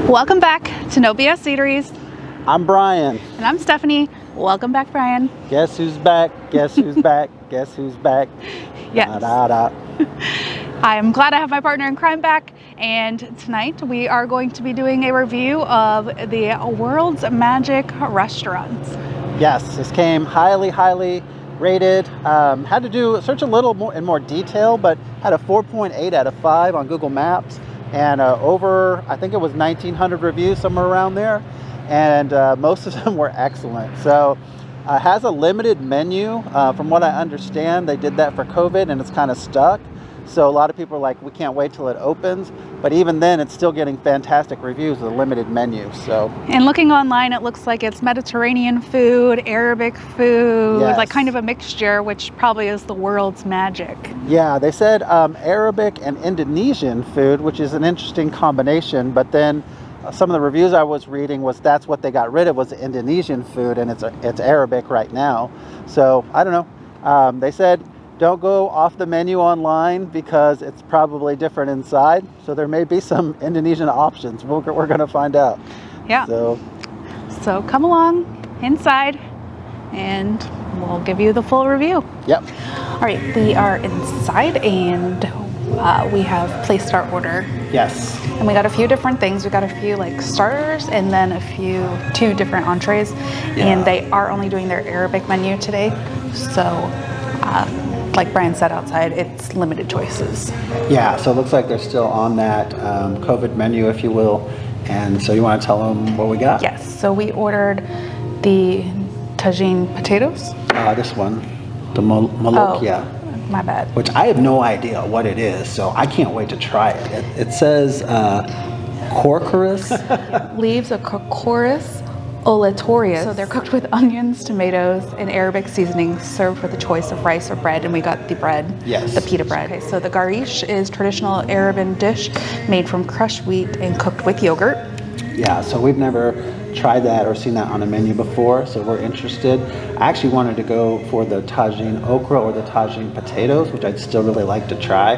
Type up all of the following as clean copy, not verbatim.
Welcome back to No BS Eateries. I'm Brian. And I'm Stephanie. Welcome back, Brian. Guess who's back? Guess who's back? Guess who's back? Yes. Da, da, da. I'm glad I have my partner in crime back. And tonight we are going to be doing a review of the world's magic restaurants. Yes, this came highly rated. Had to search a little more in more detail, but had a 4.8 out of 5 on Google Maps. And over, I think it was 1,900 reviews, somewhere around there. And most of them were excellent. So has a limited menu. From what I understand, they did that for COVID and it's kind of stuck. So a lot of people are like, we can't wait till it opens. But even then, it's still getting fantastic reviews with a limited menu. So, and looking online, it looks like it's Mediterranean food, Arabic food, yes, like kind of a mixture, which probably is the world's magic. Yeah, they said Arabic and Indonesian food, which is an interesting combination. But then some of the reviews I was reading was that's what they got rid of was the Indonesian food, and it's Arabic right now. So I don't know. They said don't go off the menu online because it's probably different inside. So there may be some Indonesian options. We're going to find out. Yeah. So come along inside and we'll give you the full review. Yep. All right, we are inside and we have placed our order. Yes. And we got a few different things. We got a few like starters and then two different entrees. Yeah. And they are only doing their Arabic menu today. So like Brian said outside, it's limited choices. Yeah, so it looks like they're still on that COVID menu, if you will. And so you want to tell them what we got? Yes, so we ordered the Tagine Potatoes. This one, the molokhia. Oh, my bad. Which I have no idea what it is, so I can't wait to try it. It says corcorus. Leaves of Corcorus olatorius. So they're cooked with onions, tomatoes, and Arabic seasonings, served with a choice of rice or bread, and we got the bread, yes, the pita bread. Okay, so the gareesh is traditional Arabian dish made from crushed wheat and cooked with yogurt. Yeah, so we've never tried that or seen that on a menu before, so we're interested. I actually wanted to go for the tagine okra or the tagine potatoes, which I'd still really like to try,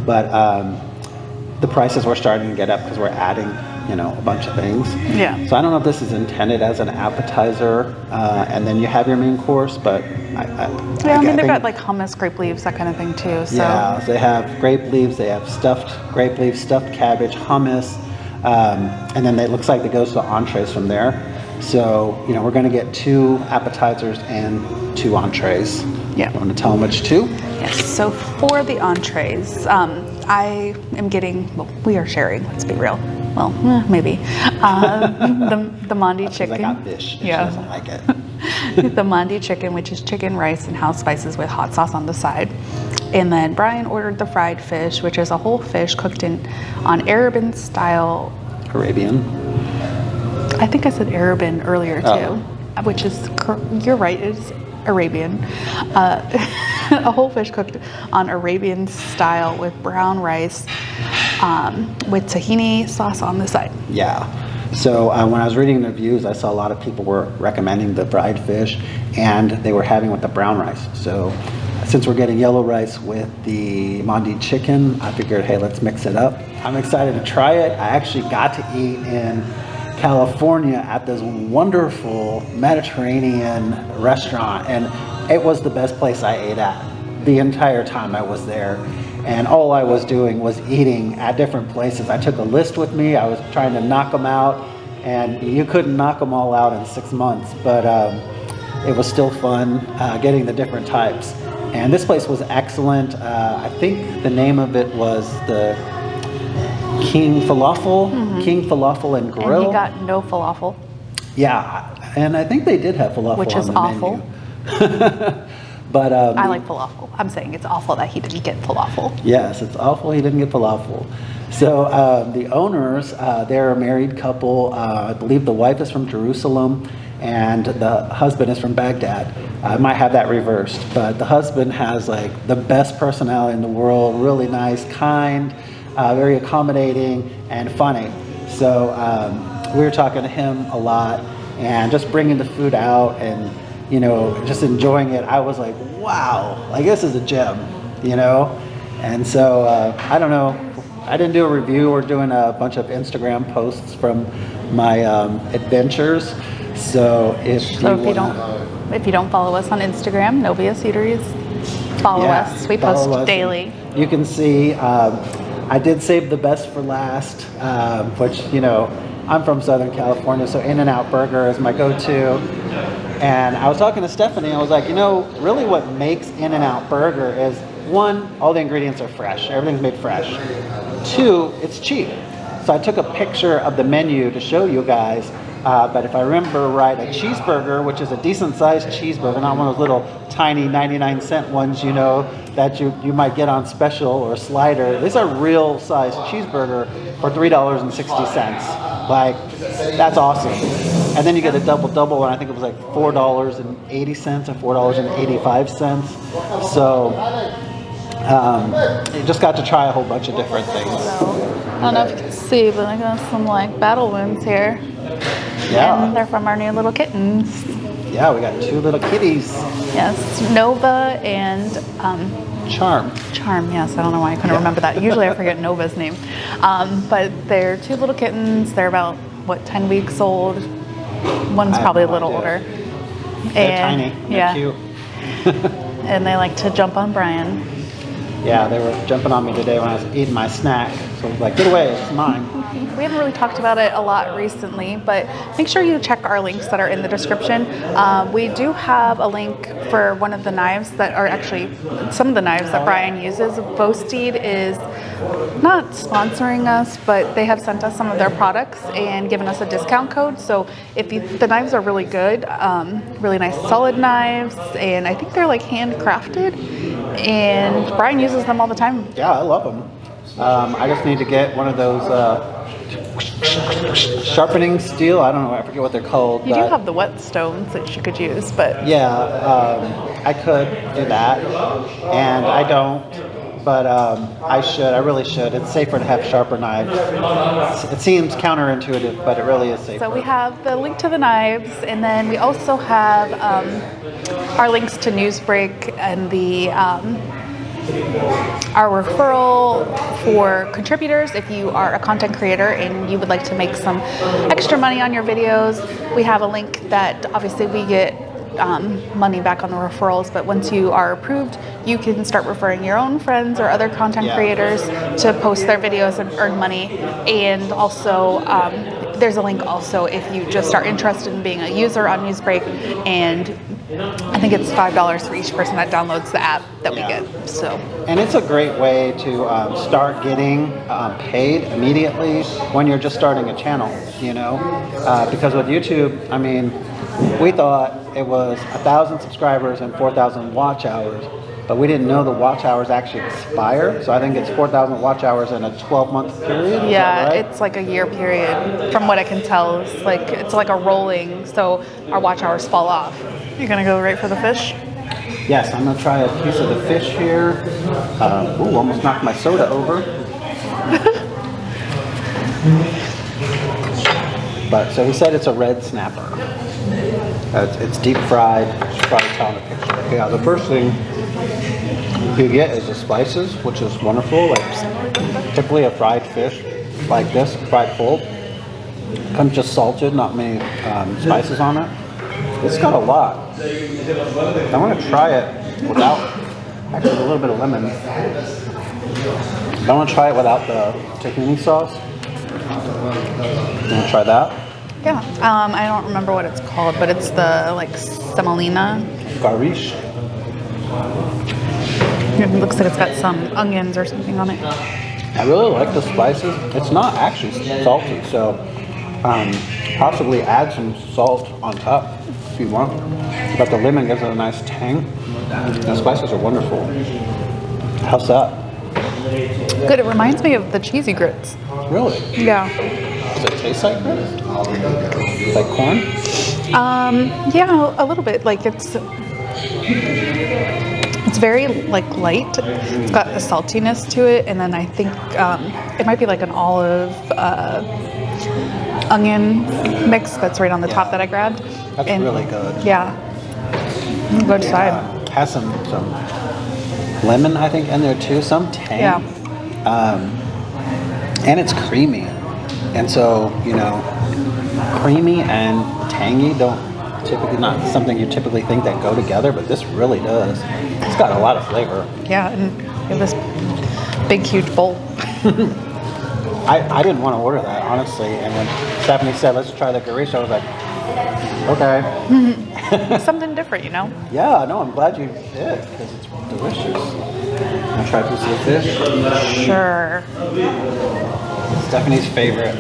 but the prices were starting to get up because we're adding, a bunch of things. Yeah. So I don't know if this is intended as an appetizer, and then you have your main course, but I mean, they've got like hummus, grape leaves, that kind of thing too. So. Yeah, they have grape leaves, they have stuffed grape leaves, stuffed cabbage, hummus, and then it looks like it goes to entrees from there. So, we're going to get 2 appetizers and 2 entrees. Yeah. You want to tell them which 2? Yes, so for the entrees, I am getting, well, we are sharing, let's be real. Well, maybe. The mandi chicken. I got fish. Yeah. She doesn't like it. The mandi chicken, which is chicken, rice, and house spices with hot sauce on the side. And then Brian ordered the fried fish, which is a whole fish cooked on Arabian style. Arabian. I think I said Arabian earlier too, which is, you're right, it's Arabian. A whole fish cooked on Arabian style with brown rice with tahini sauce on the side. Yeah. So when I was reading the reviews, I saw a lot of people were recommending the fried fish, and they were having with the brown rice. So since we're getting yellow rice with the mandi chicken, I figured, hey, let's mix it up. I'm excited to try it. I actually got to eat in California at this wonderful Mediterranean restaurant, and it was the best place I ate at the entire time I was there. And all I was doing was eating at different places. I took a list with me. I was trying to knock them out, and you couldn't knock them all out in 6 months, but it was still fun getting the different types. And this place was excellent. I think the name of it was the King Falafel, King Falafel and Grill. And he got no falafel. Yeah, and I think they did have falafel, which is on the awful. Menu. But I like falafel. I'm saying it's awful that he didn't get falafel. Yes, it's awful he didn't get falafel. So the owners, they're a married couple. I believe the wife is from Jerusalem and the husband is from Baghdad. I might have that reversed, but the husband has like the best personality in the world, really nice, kind, very accommodating and funny. So we were talking to him a lot and just bringing the food out and just enjoying it. I was like, wow, like this is a gem, And so I don't know, I didn't do a review. We're doing a bunch of Instagram posts from my adventures. So if you don't follow us on Instagram, Novia Eateries, follow us. We post daily. You can see I did save the best for last, which, you know, I'm from Southern California, so In-N-Out Burger is my go-to. And I was talking to Stephanie, I was like, you know, really what makes In-N-Out Burger is, one, all the ingredients are fresh. Everything's made fresh. Two, it's cheap. So I took a picture of the menu to show you guys. But if I remember right, a cheeseburger, which is a decent sized cheeseburger, not one of those little tiny 99-cent ones, you know, that you might get on special or slider. This is a real sized cheeseburger for $3.60. Like, that's awesome. And then you get a double, and I think it was like $4.80 or $4.85. So you just got to try a whole bunch of different things. I don't know if you can see, but I got some like battle wounds here. Yeah. And they're from our new little kittens. Yeah, we got 2 little kitties. Yes, Nova and Charm. Charm, yes. I don't know why I couldn't remember that. Usually I forget Nova's name. But they're 2 little kittens. They're about, 10 weeks old. One's probably a little older. They're tiny. They're cute. And they like to jump on Brian. Yeah, they were jumping on me today when I was eating my snack. So I was like, get away, it's mine. We haven't really talked about it a lot recently, but make sure you check our links that are in the description. We do have a link for one of the knives that are actually some of the knives that Brian uses. Boasted is not sponsoring us, but they have sent us some of their products and given us a discount code. So if the knives are really good, really nice solid knives, and I think they're like handcrafted. And Brian uses them all the time. Yeah, I love them. I just need to get one of those sharpening steel. I don't know, I forget what they're called. You do have the whetstones that you could use, but yeah, I could do that, and I don't. But I should. I really should. It's safer to have sharper knives. It seems counterintuitive, but it really is safer. So we have the link to the knives, and then we also have our links to Newsbreak and the our referral for contributors. If you are a content creator and you would like to make some extra money on your videos, we have a link that obviously we get money back on the referrals, but once you are approved, you can start referring your own friends or other content creators to post their videos and earn money. And also there's a link also if you just are interested in being a user on Newsbreak, and I think it's $5 for each person that downloads the app that we get. So, and it's a great way to start getting paid immediately when you're just starting a channel, you know, because with YouTube, I mean, we thought it was 1,000 subscribers and 4,000 watch hours, but we didn't know the watch hours actually expire. So I think it's 4,000 watch hours in a 12-month period. Yeah, right? It's like a year period. From what I can tell, it's like a rolling. So our watch hours fall off. You're gonna go right for the fish? Yes, I'm gonna try a piece of the fish here. Ooh, almost knocked my soda over. But so he said it's a red snapper. It's deep fried. You should probably tell in the picture. Yeah, the first thing you get is the spices, which is wonderful. Like typically a fried fish like this, fried full, comes just salted, not many spices on it. It's got a lot. I want to try it without, actually a little bit of lemon. I want to try it without the tahini sauce. You want to try that? Yeah. I don't remember what it's called, but it's the like semolina. Gareesh. It looks like it's got some onions or something on it. I really like the spices. It's not actually salty, so possibly add some salt on top if you want. But the lemon gives it a nice tang. The spices are wonderful. How's that? Good. It reminds me of the cheesy grits. Really? Yeah. Does it taste like grits? Like corn? Yeah, a little bit. Like it's very like light. It's got a saltiness to it, and then I think it might be like an olive onion mix that's right on the top that I grabbed. That's really good. Yeah. Good side. Has some lemon, I think, in there too. Some tang. Yeah. And it's creamy. And so, you know, creamy and tangy don't typically, not something you typically think that go together, but this really does. It's got a lot of flavor. Yeah, and you have this big, huge bowl. I didn't want to order that, honestly. And when Stephanie said, let's try the gareesh, I was like, okay. Something different, you know? Yeah, no, I'm glad you did, because it's delicious. I'll try a piece of the fish. Sure. Stephanie's favorite.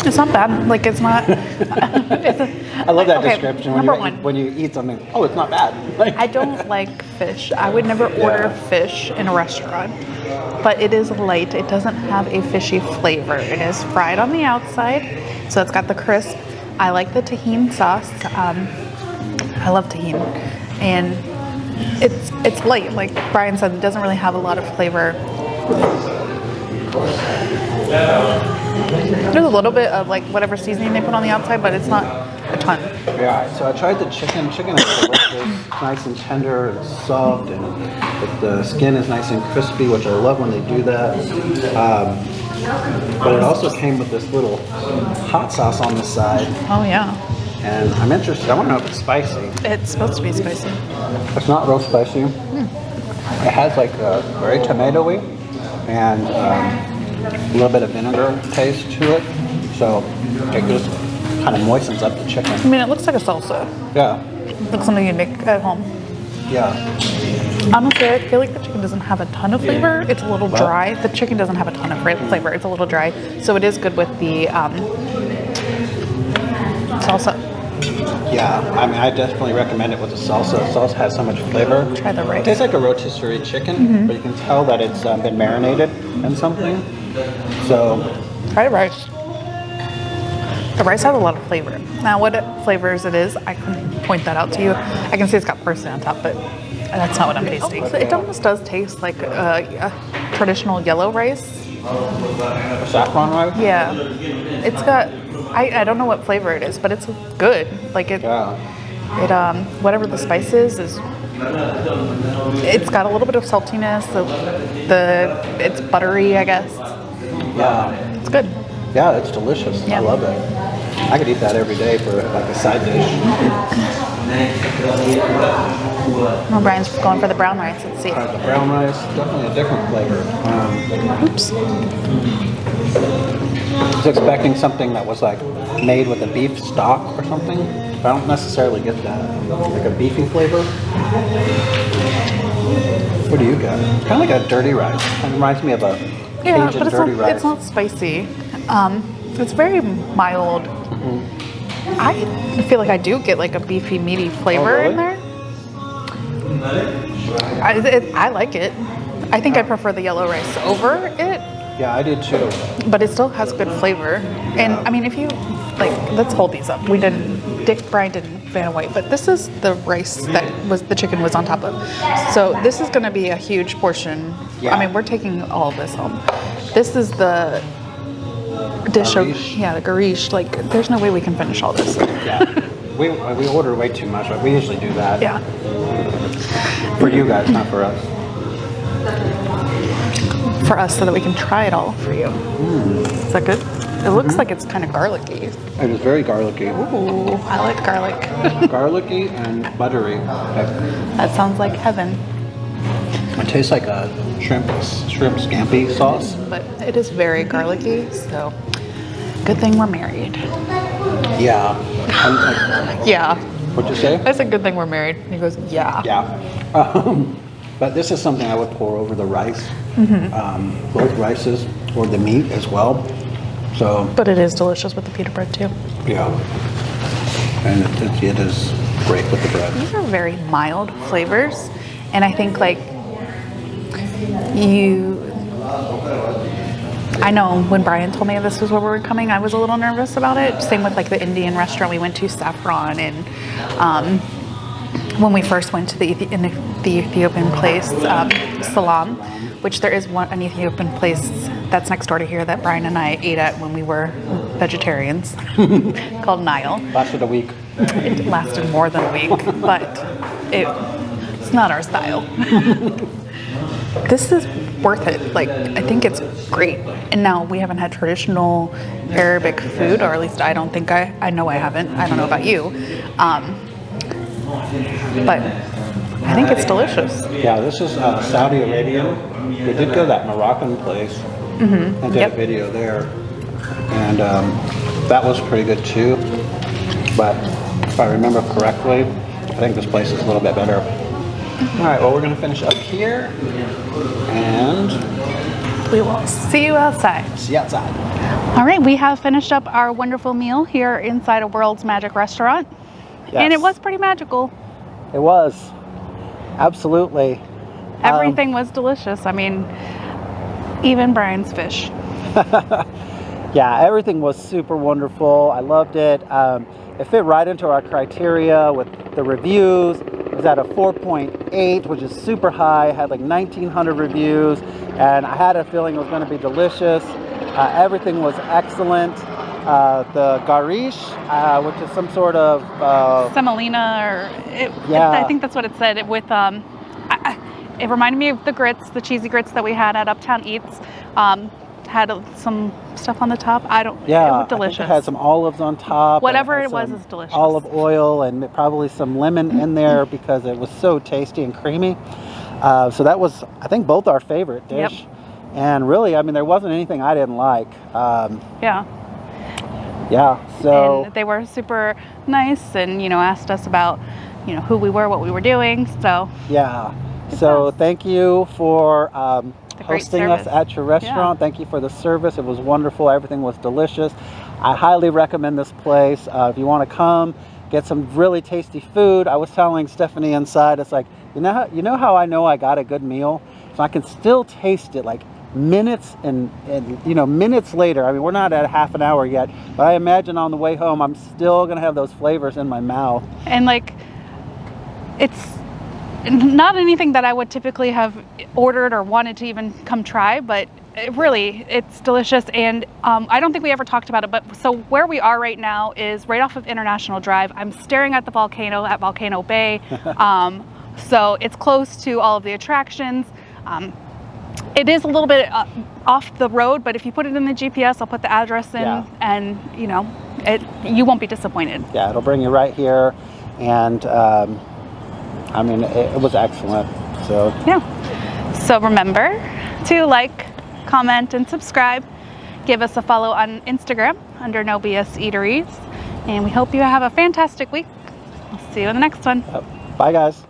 It's not bad. Like, it's not. I love that okay, description number one. when you eat something. Oh, it's not bad. Like, I don't like fish. I would never order fish in a restaurant. But it is light. It doesn't have a fishy flavor. It is fried on the outside, so it's got the crisp. I like the tahini sauce. I love tahini, and it's light. Like Brian said, it doesn't really have a lot of flavor. There's a little bit of like whatever seasoning they put on the outside, but it's not a ton. Yeah, so I tried the chicken. Chicken is delicious, nice and tender and soft, and the skin is nice and crispy, which I love when they do that. But it also came with this little hot sauce on the side, Oh yeah, and I'm interested. I want to know if it's spicy. it's supposed to be spicy. It's not real spicy. It has like a very tomatoey and a little bit of vinegar taste to it, so it just kind of moistens up the chicken. I mean, it looks like a salsa. Yeah, Like something you'd make at home. yeah. Honestly, I feel like the chicken doesn't have a ton of flavor. It's a little dry. The chicken doesn't have a ton of flavor. It's a little dry. So it is good with the salsa. Yeah, I mean, I definitely recommend it with the salsa. The salsa has so much flavor. Try the rice. It tastes like a rotisserie chicken, but you can tell that it's been marinated in something. So, Try the rice. The rice has a lot of flavor. Now, what flavors it is, I can point that out to you. I can see it's got parsley on top, but that's not what I'm tasting. It almost does taste like a traditional yellow rice. saffron rice? Yeah. It's got, I don't know what flavor it is, but it's good. Like it, Yeah. whatever the spice is, it's got a little bit of saltiness. It's buttery, I guess. Yeah. It's good. Yeah, it's delicious. Yeah. I love it. I could eat that every day for like a side dish. Oh, Brian's going for the brown rice. Let's see. The brown rice, definitely a different flavor. Oops. I was expecting something that was like made with a beef stock or something. But I don't necessarily get that. Like a beefy flavor. What do you got? It's kind of like a dirty rice. Kind of reminds me of a Yeah, Cajun but dirty rice. it's not spicy. It's very mild. I feel like I do get like a beefy, meaty flavor really? in there. I like it. I think I prefer the yellow rice over it, Yeah, I did too. but it still has good flavor. And I mean, if you like, let's hold these up. Brian didn't Vanna White, but this is the rice that the chicken was on top of. So this is going to be a huge portion. Yeah. I mean, we're taking all of this home. This is the dish of, Gareesh. the gareesh. Like, there's no way we can finish all this. Yeah. We order way too much. We usually do that. Yeah. For you guys, not for us. For us, so that we can try it all for you. Is that good? It looks like it's kind of garlicky. It is very garlicky. Ooh, I like garlic. Garlicky and buttery. That sounds like heaven. It tastes like a shrimp scampi sauce. But it is very garlicky, so good thing we're married. Yeah. Yeah. What'd you say? That's a good thing we're married. And he goes, yeah. Yeah. But this is something I would pour over the rice. Both rices or the meat as well. So, But it is delicious with the pita bread too. yeah. And it is great with the bread. These are very mild flavors. And I think like I know when Brian told me this was where we were coming, I was a little nervous about it. Same with like the Indian restaurant we went to, Saffron, and when we first went to the Ethiopian place, Salam, which there is an Ethiopian place that's next door to here that Brian and I ate at when we were vegetarians, called Nile. Lasted a week. It lasted more than a week, but it's not our style. This is worth it. Like, I think it's great. And now we haven't had traditional Arabic food, or at least I don't think I know I haven't. I don't know about you. But I think it's delicious. Yeah, this is Saudi Arabian. We did go to that Moroccan place and did a video there. And that was pretty good too. But if I remember correctly, I think this place is a little bit better. All right, well, we're going to finish up here. And We will see you outside. see you outside. All right, we have finished up our wonderful meal here inside a World's Magic restaurant. Yes. And it was pretty magical. It was. Absolutely. Everything was delicious. I mean, even Brian's fish. Yeah, everything was super wonderful. I loved it. It fit right into our criteria with the reviews. It was at a 4.8, which is super high. It had like 1,900 reviews, and I had a feeling it was going to be delicious. Everything was excellent. The gareesh, which is some sort of Semolina, I think that's what it said. It reminded me of the grits, the cheesy grits that we had at Uptown Eats. Had some stuff on the top. It was delicious. I think it had some olives on top. Whatever it was is delicious. Olive oil and probably some lemon in there because it was so tasty and creamy. So that was, I think, both our favorite dish. Yep. And really, I mean, there wasn't anything I didn't like. Yeah. So and they were super nice and, asked us about, who we were, what we were doing. So yeah. So thank you for great hosting us service. at your restaurant. Yeah. Thank you for the service. It was wonderful. Everything was delicious. I highly recommend this place. If you want to come, get some really tasty food. I was telling Stephanie inside, it's like, you know how I know I got a good meal? So I can still taste it like minutes and minutes later. I mean, we're not at half an hour yet, but I imagine on the way home, I'm still going to have those flavors in my mouth. And it's not anything that I would typically have ordered or wanted to even come try, but it's delicious. And I don't think we ever talked about it, but so where we are right now is right off of International Drive. I'm staring at the volcano at Volcano Bay. So it's close to all of the attractions. It is a little bit off the road, but if you put it in the GPS, I'll put the address in, and you won't be disappointed. Yeah, it'll bring you right here, and I mean, it was excellent. So Yeah. So remember to like, comment, and subscribe. Give us a follow on Instagram under No BS Eateries, and we hope you have a fantastic week. We'll see you in the next one. bye, guys.